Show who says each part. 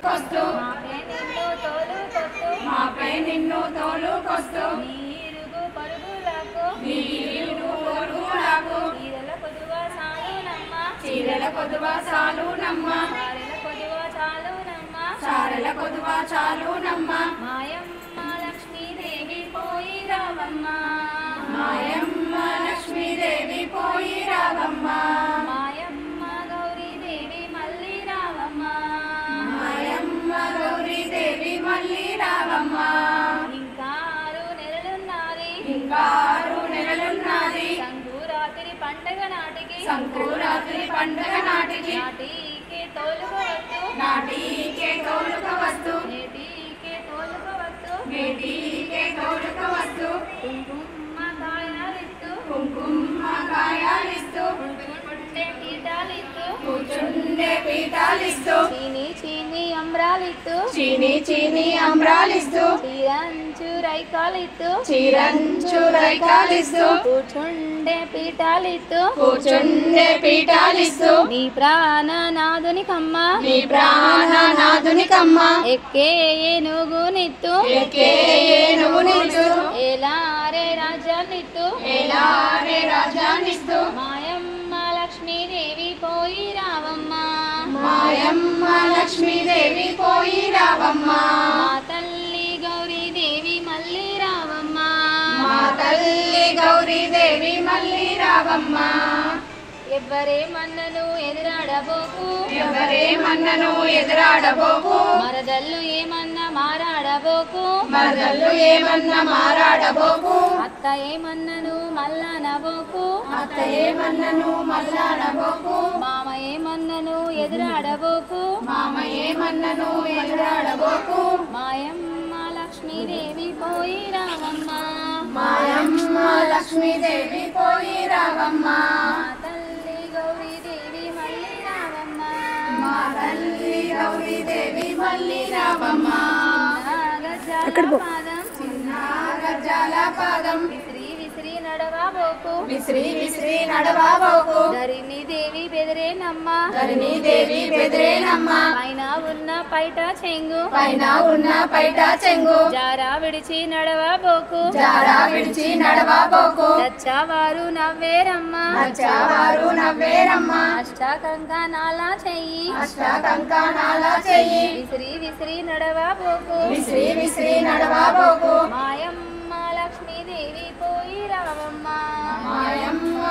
Speaker 1: కొస్తూ
Speaker 2: మాపై నిన్ను తోలుకొస్తూ
Speaker 1: నీరుగు పరుగులకు
Speaker 2: చీరల కొదువ సాలునమ్మ సారెల కొదువ చాలునమ్మ
Speaker 1: మాయమ్మ లక్ష్మీదేవి పోయి రావమ్మ
Speaker 2: మాయమ్మ లక్ష్మీదేవి పోయి రావమ్మ
Speaker 1: మాయమ్మ గౌరీదేవి మళ్ళీ రావమ్మ
Speaker 2: మాయమ్మ గౌరీదేవి మళ్ళీ రావమ్మ
Speaker 1: ఇంకా 6 నెలలున్నది
Speaker 2: ఇంకా 6 నెలలున్నది
Speaker 1: సంకురాత్రి పండగ నాటికి
Speaker 2: సంకురాత్రి పండగ నాటికి
Speaker 1: నాటికే తోలుకోవద్దు
Speaker 2: నాటికే తోలుకవస్తు
Speaker 1: నేటికే తోలుకోవద్దు
Speaker 2: నేటికే తోలుకవస్తు
Speaker 1: కుంకుమ కాయాలిత్తు
Speaker 2: కుంకుమ కాయాలిస్తూ
Speaker 1: కూర్చుండే పీఠాలిత్తు
Speaker 2: కూర్చుండే పీఠాలిస్తూ
Speaker 1: చీని చీని అంబ్రాలిత్తు
Speaker 2: చీని చీని అంబ్రాలిస్తూ
Speaker 1: చీరంచు రైకాలిత్తు
Speaker 2: చీరంచు రైకాలిస్తూ
Speaker 1: కూర్చుండే పీఠాలిత్తు
Speaker 2: కూర్చుండే పీఠాలిస్తూ
Speaker 1: నీ ప్రాణనాథునికమ్మ
Speaker 2: నీ ప్రాణనాథునికమ్మ
Speaker 1: ఎక్కే ఏనుగునిత్తు
Speaker 2: ఎక్కే ఏనుగునిత్తు
Speaker 1: ఏలారే రాజ్యాన్నిత్తు
Speaker 2: ఏలారే రాజానిస్తూ
Speaker 1: మాయమ్మ లక్ష్మీదేవి పోయి రావమ్మ
Speaker 2: మాయమ్మ లక్ష్మీదేవి పోయి రావమ్మ
Speaker 1: మా తల్లి గౌరీదేవి మళ్ళీ రావమ్మ
Speaker 2: మా తల్లి గౌరీదేవి మళ్ళీ రావమ్మ
Speaker 1: ఎవ్వరేమన్నను ఎదురాడబోకు
Speaker 2: ఎవరేమన్నను ఎదురాడబోకు
Speaker 1: మరదళ్ళు ఏమన్నా మారాడబోకు
Speaker 2: మరదళ్ళు ఏమన్నా మారాడబోకు
Speaker 1: అత్త ఏమన్నను మల్లానబోకు
Speaker 2: అత్త ఏమన్నను మల్లాడబోకు
Speaker 1: మామ ఏమన్నను ఎదురాడబోకు
Speaker 2: మామ ఏమన్నను ఎదురాడబోకు
Speaker 1: మాయమ్మ లక్ష్మీదేవి పోయి రావమ్మ
Speaker 2: మాయమ్మ లక్ష్మీదేవి పోయి రావమ్మ
Speaker 1: మా తల్లి గౌరీదేవి మళ్ళీ రావమ్మ
Speaker 2: మా తల్లి గౌరీదేవి మళ్ళీ రావమ్మ
Speaker 1: గజాల పాదం
Speaker 2: చిన్న గజ్జాల పాదం
Speaker 1: విసిరి విసిరి నడవబోకు
Speaker 2: విసిరి విసిరి నడవబోకు
Speaker 1: ధరిణి దేవి బెదిరేనమ్మ
Speaker 2: ధరణి దేవి బెదిరేనమ్మ
Speaker 1: పైన ఉన్న పైట చెంగు
Speaker 2: పైన ఉన్న పైట చెంగు
Speaker 1: జారా విడిచి నడవబోకు
Speaker 2: జారా విడిచి నడవబోకు
Speaker 1: లచ్చవారు నవ్వేరమ్మ
Speaker 2: నచ్చవారు నవ్వేరమ్మ
Speaker 1: అష్ట కంకణాల చెయ్యి
Speaker 2: అష్ట కంకణాల చెయ్యి
Speaker 1: విసిరి విసిరి నడవబోకు
Speaker 2: విసిరి విసిరి నడవబోకు
Speaker 1: మాయమ్మ లక్ష్మీదేవి పోయి రావమ్మ
Speaker 2: మాయమ్మ